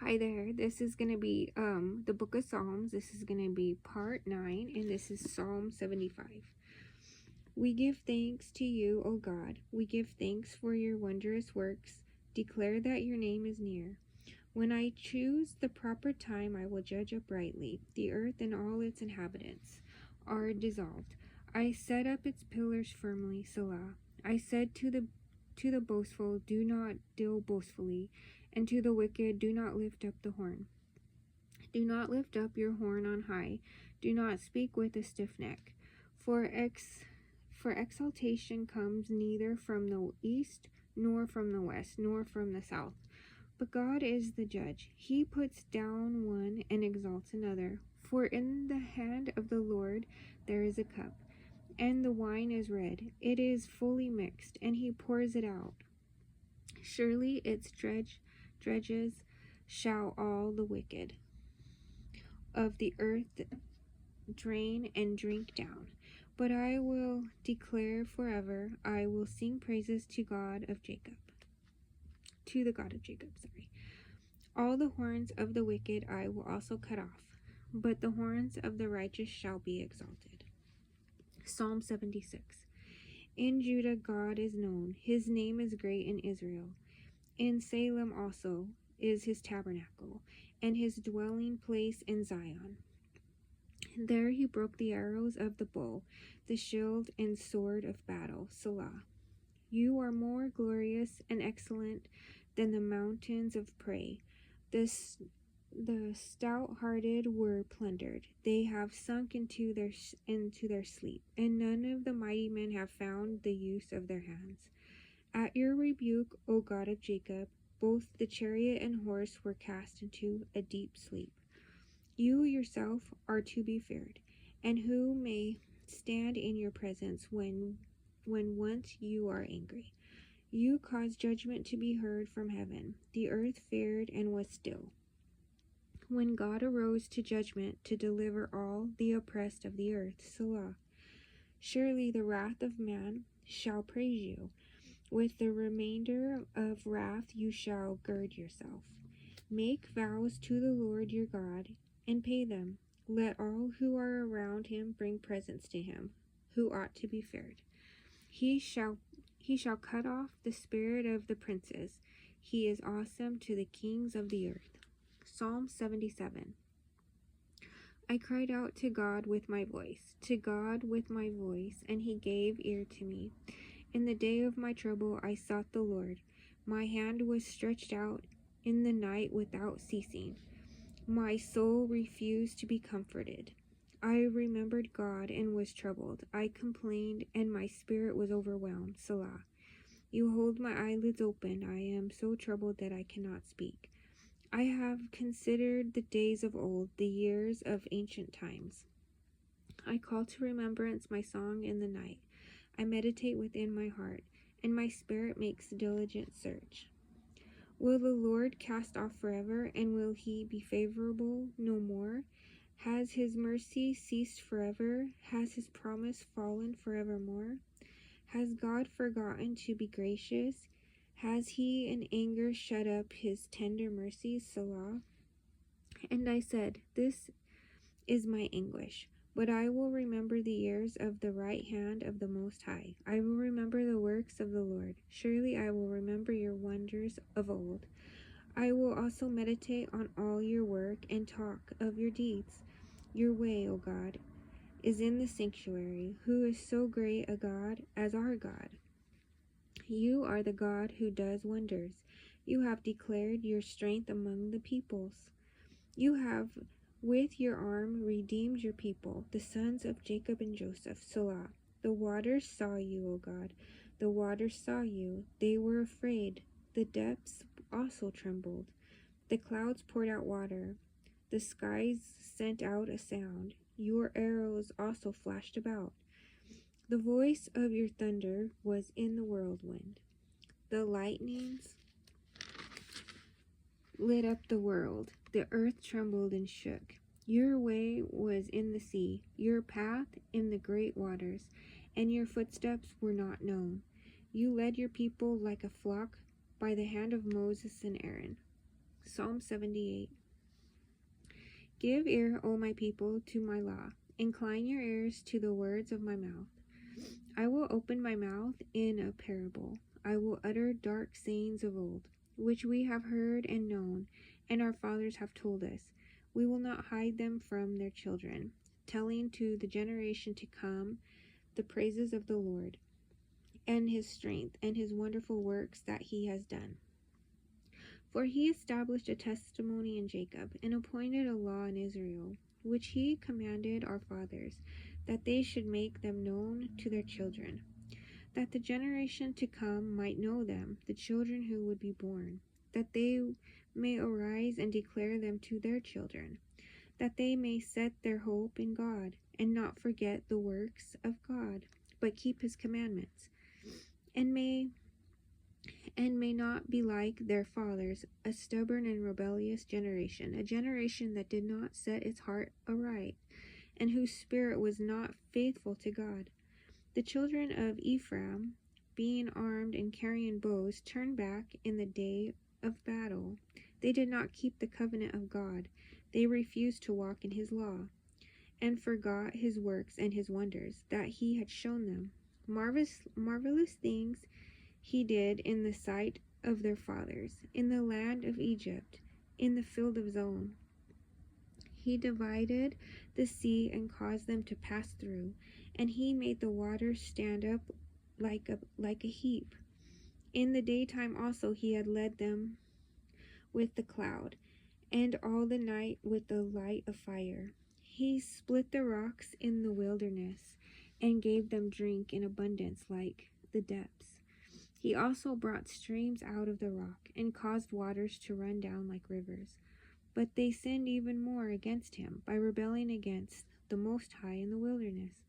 Hi there. This is going to be the book of Psalms. This is going to be part 9, and this is Psalm 75. We give thanks to you, O God. We give thanks for your wondrous works. Declare that your name is near. When I choose the proper time, I will judge uprightly. The earth and all its inhabitants are dissolved. I set up its pillars firmly, Selah. I said to the boastful, do not deal boastfully, and to the wicked, do not lift up the horn. Do not lift up your horn on high. Do not speak with a stiff neck. For exaltation comes neither from the east, nor from the west, nor from the south. But God is the judge. He puts down one and exalts another. For in the hand of the Lord there is a cup, and the wine is red. It is fully mixed, and he pours it out. Surely its dredges shall all the wicked of the earth drain and drink down. But I will declare forever, I will sing praises to the God of Jacob. All the horns of the wicked I will also cut off, but the horns of the righteous shall be exalted. Psalm 76. In Judah God is known, his name is great in Israel. In Salem also is his tabernacle, and his dwelling place in Zion. There he broke the arrows of the bow, the shield and sword of battle. Selah. You are more glorious and excellent than the mountains of prey. The stout-hearted were plundered. They have sunk into their sleep, and none of the mighty men have found the use of their hands. At your rebuke, O God of Jacob, both the chariot and horse were cast into a deep sleep. You yourself are to be feared, and who may stand in your presence when once you are angry? You caused judgment to be heard from heaven. The earth feared and was still. When God arose to judgment to deliver all the oppressed of the earth, Selah. Surely the wrath of man shall praise you. With the remainder of wrath you shall gird yourself. Make vows to the Lord your God, and pay them. Let all who are around him bring presents to him, who ought to be feared. He shall cut off the spirit of the princes. He is awesome to the kings of the earth. Psalm 77. I cried out to God with my voice, and he gave ear to me. In the day of my trouble I sought the Lord. My hand was stretched out in the night without ceasing. My soul refused to be comforted. I remembered God and was troubled. I complained, and my spirit was overwhelmed. Selah. You hold my eyelids open. I am so troubled that I cannot speak. I have considered the days of old, the years of ancient times. I call to remembrance my song in the night. I meditate within my heart, and my spirit makes diligent search. Will the Lord cast off forever, and will he be favorable no more? Has his mercy ceased forever? Has his promise fallen forevermore? Has God forgotten to be gracious? Has he in anger shut up his tender mercies? Selah. And I said, this is my anguish. But I will remember the years of the right hand of the Most High. I will remember the works of the Lord. Surely I will remember your wonders of old. I will also meditate on all your work and talk of your deeds. Your way, O God, is in the sanctuary. Who is so great a God as our God? You are the God who does wonders. You have declared your strength among the peoples. You have with your arm redeemed your people, the sons of Jacob and Joseph. Selah. The waters saw you, O God. The waters saw you. They were afraid. The depths also trembled. The clouds poured out water. The skies sent out a sound. Your arrows also flashed about. The voice of your thunder was in the whirlwind. The lightnings lit up the world. The earth trembled and shook. Your way was in the sea, your path in the great waters, and your footsteps were not known. You led your people like a flock by the hand of Moses and Aaron. Psalm 78. Give ear, O my people, to my law. Incline your ears to the words of my mouth. I will open my mouth in a parable. I will utter dark sayings of old, which we have heard and known, and our fathers have told us. We will not hide them from their children, telling to the generation to come the praises of the Lord, and his strength, and his wonderful works that he has done. For he established a testimony in Jacob, and appointed a law in Israel, which he commanded our fathers, that they should make them known to their children, that the generation to come might know them, the children who would be born, that they may arise and declare them to their children, that they may set their hope in God, and not forget the works of God, but keep his commandments, and may not be like their fathers, a stubborn and rebellious generation, a generation that did not set its heart aright, and whose spirit was not faithful to God. The children of Ephraim, being armed and carrying bows, turned back in the day of battle. They did not keep the covenant of God. They refused to walk in his law, and forgot his works and his wonders that he had shown them. Marvelous things he did in the sight of their fathers, in the land of Egypt, in the field of Zon. He divided the sea and caused them to pass through, and he made the waters stand up like a heap. In the daytime also he had led them with the cloud, and all the night with the light of fire. He split the rocks in the wilderness, and gave them drink in abundance like the depths. He also brought streams out of the rock, and caused waters to run down like rivers. But they sinned even more against him, by rebelling against the Most High in the wilderness.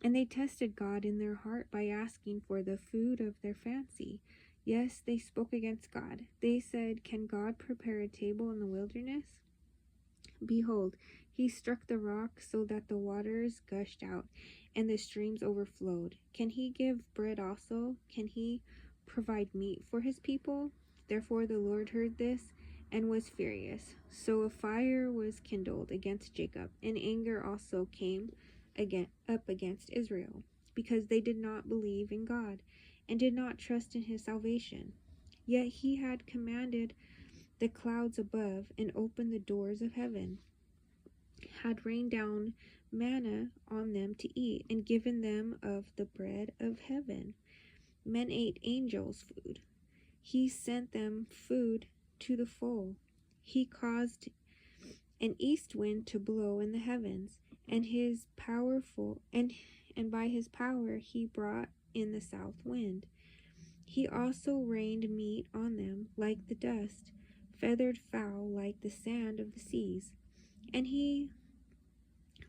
And they tested God in their heart by asking for the food of their fancy. Yes, they spoke against God. They said, Can God prepare a table in the wilderness? Behold, he struck the rock so that the waters gushed out, and the streams overflowed. Can he give bread also? Can he provide meat for his people? Therefore the Lord heard this, and was furious. So a fire was kindled against Jacob, and anger also came up against Israel, because they did not believe in God, and did not trust in his salvation. Yet he had commanded the clouds above, and opened the doors of heaven, had rained down manna on them to eat, and given them of the bread of heaven. Men ate angels' food. He sent them food to the full. He caused an east wind to blow in the heavens, and by his power he brought in the south wind. He also rained meat on them like the dust, feathered fowl like the sand of the seas, and he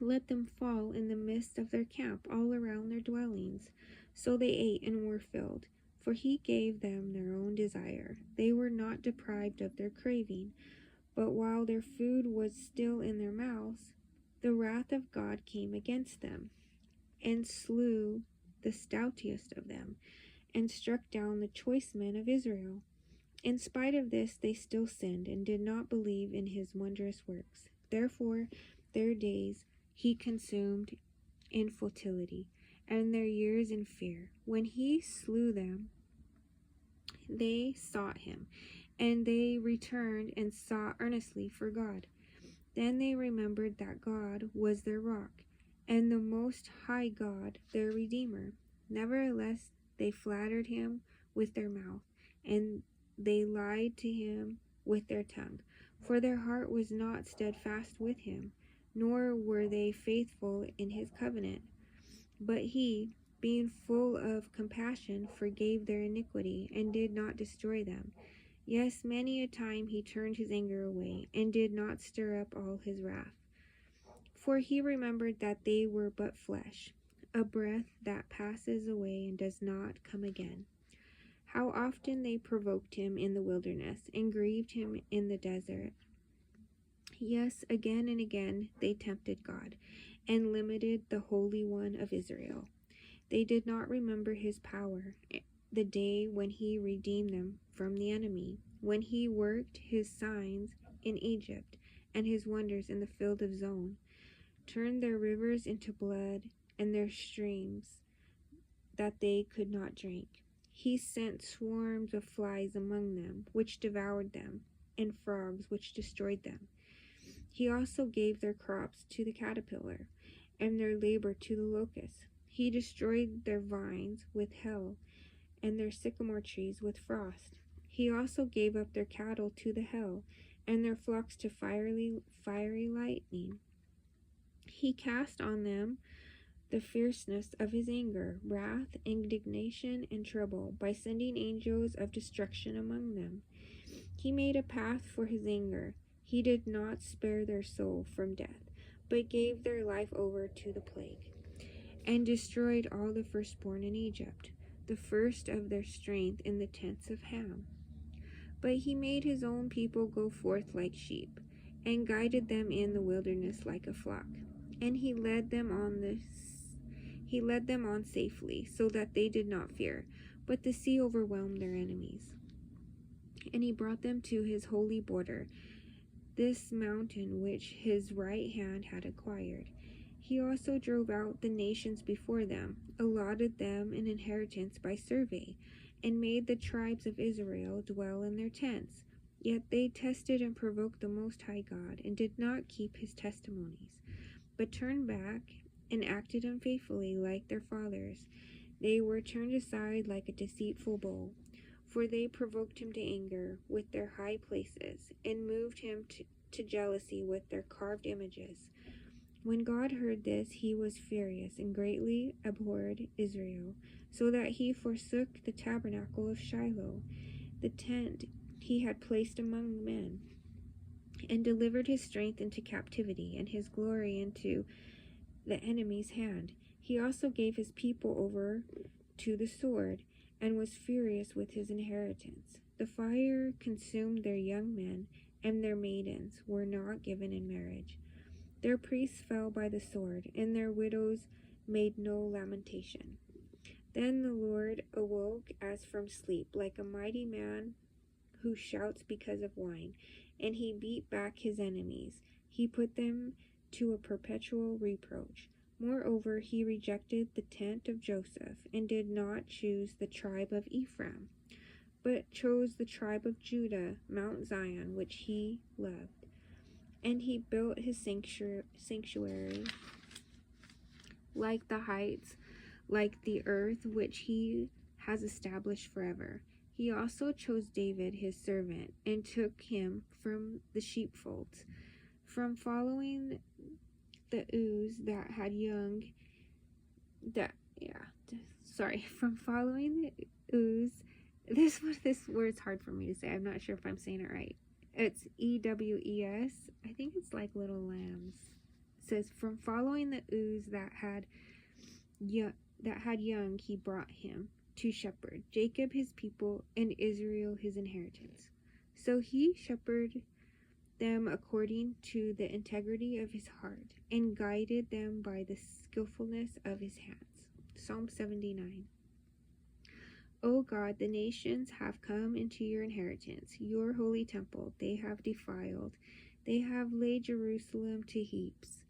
let them fall in the midst of their camp all around their dwellings. So they ate and were filled, for he gave them their own desire. They were not deprived of their craving, but while their food was still in their mouths, the wrath of God came against them, and slew the stoutest of them, and struck down the choice men of Israel. In spite of this, they still sinned, and did not believe in his wondrous works. Therefore their days he consumed in futility, and their years in fear. When he slew them, they sought him, and they returned and sought earnestly for God. Then they remembered that God was their rock, and the Most High God their Redeemer. Nevertheless, they flattered him with their mouth, and they lied to him with their tongue, for their heart was not steadfast with him, nor were they faithful in his covenant. But he, being full of compassion, forgave their iniquity, and did not destroy them. Yes, many a time he turned his anger away, and did not stir up all his wrath. For he remembered that they were but flesh, a breath that passes away and does not come again. How often they provoked him in the wilderness, and grieved him in the desert. Yes, again and again they tempted God, and limited the Holy One of Israel. They did not remember his power, the day when he redeemed them from the enemy, when he worked his signs in Egypt and his wonders in the field of Zon, turned their rivers into blood and their streams that they could not drink. He sent swarms of flies among them, which devoured them, and frogs, which destroyed them. He also gave their crops to the caterpillar, and their labor to the locust. He destroyed their vines with hail, and their sycamore trees with frost. He also gave up their cattle to the hail, and their flocks to fiery lightning. He cast on them the fierceness of his anger, wrath, indignation, and trouble, by sending angels of destruction among them. He made a path for his anger. He did not spare their soul from death, but gave their life over to the plague, and destroyed all the firstborn in Egypt, the first of their strength in the tents of Ham. But he made his own people go forth like sheep, and guided them in the wilderness like a flock. And he led them on safely, so that they did not fear, but the sea overwhelmed their enemies. And he brought them to his holy border, this mountain which his right hand had acquired. He also drove out the nations before them, allotted them an inheritance by survey, and made the tribes of Israel dwell in their tents. Yet they tested and provoked the Most High God, and did not keep his testimonies, but turned back and acted unfaithfully like their fathers. They were turned aside like a deceitful bull, for they provoked him to anger with their high places, and moved him to jealousy with their carved images. When God heard this, he was furious, and greatly abhorred Israel, so that he forsook the tabernacle of Shiloh, the tent he had placed among men, and delivered his strength into captivity, and his glory into the enemy's hand. He also gave his people over to the sword, and was furious with his inheritance. The fire consumed their young men, and their maidens were not given in marriage. Their priests fell by the sword, and their widows made no lamentation. Then the Lord awoke as from sleep, like a mighty man who shouts because of wine, and he beat back his enemies. He put them to a perpetual reproach. Moreover, he rejected the tent of Joseph, and did not choose the tribe of Ephraim, but chose the tribe of Judah, Mount Zion, which he loved. And he built his sanctuary like the heights, like the earth which he has established forever. He also chose David his servant, and took him from the sheepfolds, from following the ewes that had young, from following the ewes. This word's hard for me to say. I'm not sure if I'm saying it right. It's EWES. I think it's like little lambs. It says, from following the ewes that had young, he brought him to shepherd Jacob his people, and Israel his inheritance. So he shepherded them according to the integrity of his heart, and guided them by the skillfulness of his hands. Psalm 79. O God, the nations have come into your inheritance, your holy temple they have defiled. They have laid Jerusalem to heaps.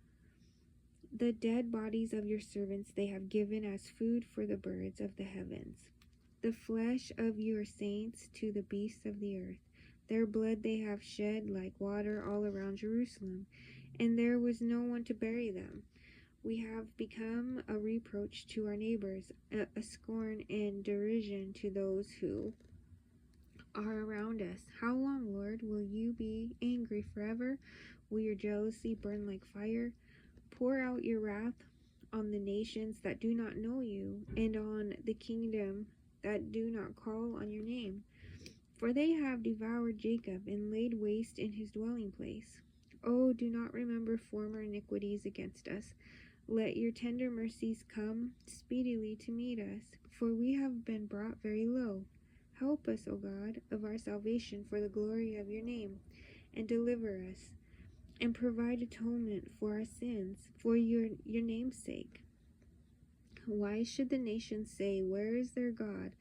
The dead bodies of your servants they have given as food for the birds of the heavens, the flesh of your saints to the beasts of the earth. Their blood they have shed like water all around Jerusalem, and there was no one to bury them. We have become a reproach to our neighbors, a scorn and derision to those who are around us. How long, Lord, will you be angry forever? Will your jealousy burn like fire? Pour out your wrath on the nations that do not know you, and on the kingdom that do not call on your name. For they have devoured Jacob, and laid waste in his dwelling place. Oh, do not remember former iniquities against us. Let your tender mercies come speedily to meet us, for we have been brought very low. Help us, O God, of our salvation, for the glory of your name, and deliver us, and provide atonement for our sins, for your name's sake. Why should the nations say, where is their God?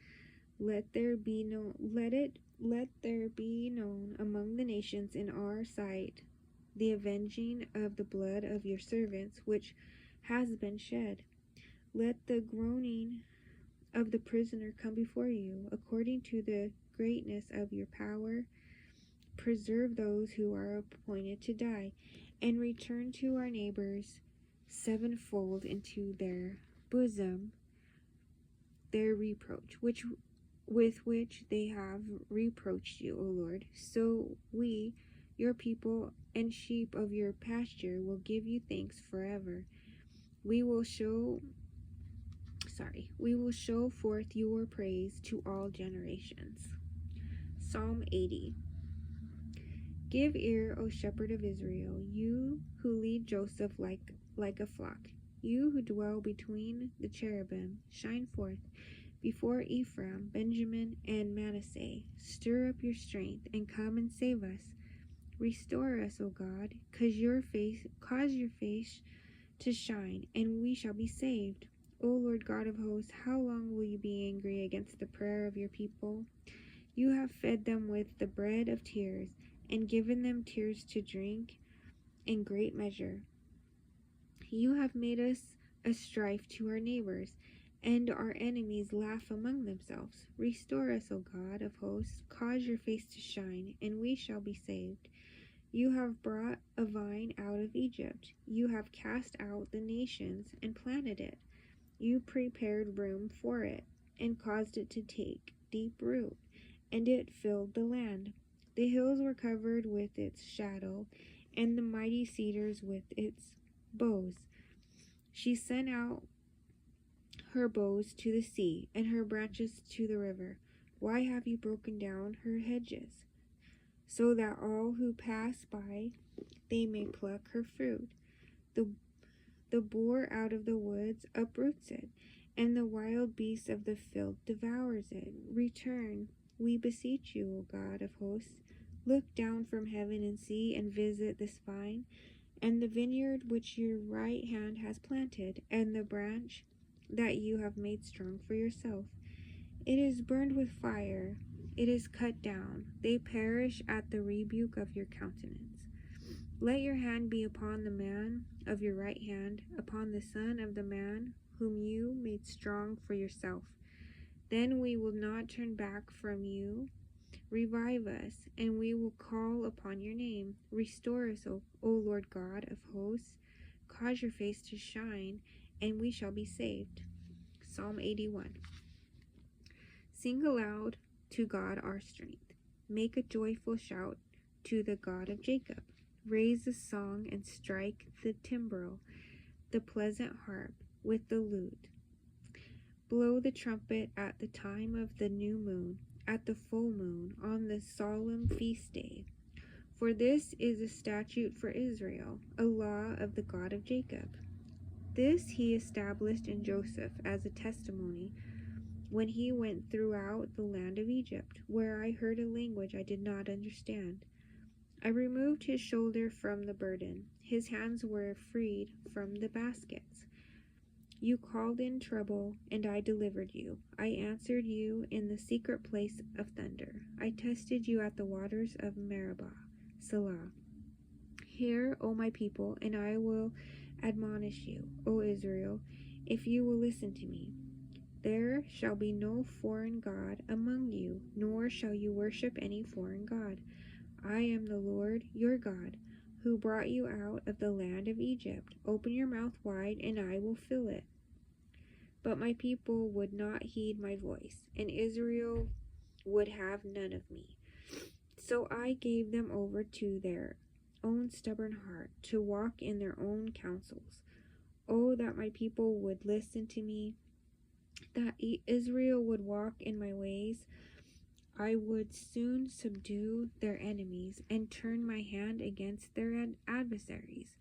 Let it Let there be known among the nations in our sight the avenging of the blood of your servants, which has been shed. Let the groaning of the prisoner come before you, according to the greatness of your power. Preserve those who are appointed to die, and return to our neighbors sevenfold into their bosom their reproach, with which they have reproached you, O Lord. So we, your people and sheep of your pasture, will give you thanks forever. We will show forth your praise to all generations. Psalm 80. Give ear, O shepherd of Israel, you who lead Joseph like a flock. You who dwell between the cherubim, shine forth before Ephraim, Benjamin, and Manasseh. Stir up your strength and come and save us. Restore us, O God, cause your face to shine, and we shall be saved. O Lord God of hosts, how long will you be angry against the prayer of your people? You have fed them with the bread of tears, and given them tears to drink in great measure. You have made us a strife to our neighbors, and our enemies laugh among themselves. Restore us, O God of hosts, cause your face to shine, and we shall be saved. You have brought a vine out of Egypt. You have cast out the nations and planted it. You prepared room for it, and caused it to take deep root, and it filled the land. The hills were covered with its shadow, and the mighty cedars with its boughs. She sent out her boughs to the sea, and her branches to the river. Why have you broken down her hedges, so that all who pass by they may pluck her fruit? The boar out of the woods uproots it, and the wild beast of the field devours it. Return, we beseech you, O God of hosts. Look down from heaven and see, and visit this vine, and the vineyard which your right hand has planted, and the branch that you have made strong for yourself. It is burned with fire, it is cut down, they perish at the rebuke of your countenance. Let your hand be upon the man of your right hand, upon the son of the man whom you made strong for yourself. Then we will not turn back from you. Revive us, and we will call upon your name. Restore us, O Lord God of hosts. Cause your face to shine, and we shall be saved. Psalm 81. Sing aloud to God our strength. Make a joyful shout to the God of Jacob. Raise a song and strike the timbrel, the pleasant harp with the lute. Blow the trumpet at the time of the new moon, at the full moon, on the solemn feast day. For this is a statute for Israel, a law of the God of Jacob. This he established in Joseph as a testimony when he went throughout the land of Egypt, where I heard a language I did not understand. I removed his shoulder from the burden. His hands were freed from the baskets. You called in trouble, and I delivered you. I answered you in the secret place of thunder. I tested you at the waters of Meribah. Selah. Hear, O my people, and I will admonish you, O Israel, if you will listen to me. There shall be no foreign god among you, nor shall you worship any foreign god. I am the Lord your God, who brought you out of the land of Egypt. Open your mouth wide, and I will fill it. But my people would not heed my voice, and Israel would have none of me. So I gave them over to their own stubborn heart, to walk in their own counsels. Oh, that my people would listen to me, that Israel would walk in my ways. I would soon subdue their enemies and turn my hand against their adversaries.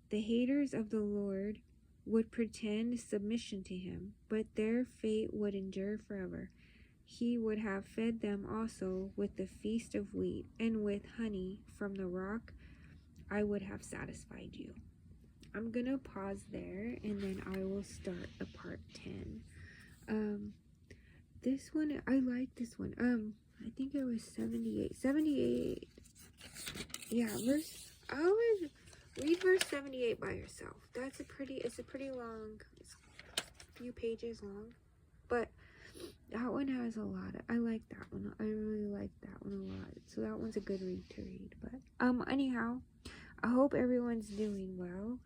The haters of the Lord would pretend submission to him, but their fate would endure forever. He would have fed them also with the feast of wheat, and with honey from the rock I would have satisfied you. I'm gonna pause there, and then I will start a part 10. This one, I like this one. I think it was 78. 78. Yeah, I would read verse 78 by yourself. It's a pretty long, it's a few pages long. But that one has a lot I like that one. I really like that one a lot. So that one's a good read to read. But anyhow, I hope everyone's doing well.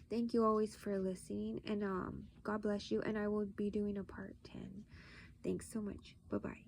Thank you always for listening, and God bless you, and I will be doing a part 10. Thanks so much. Bye-bye.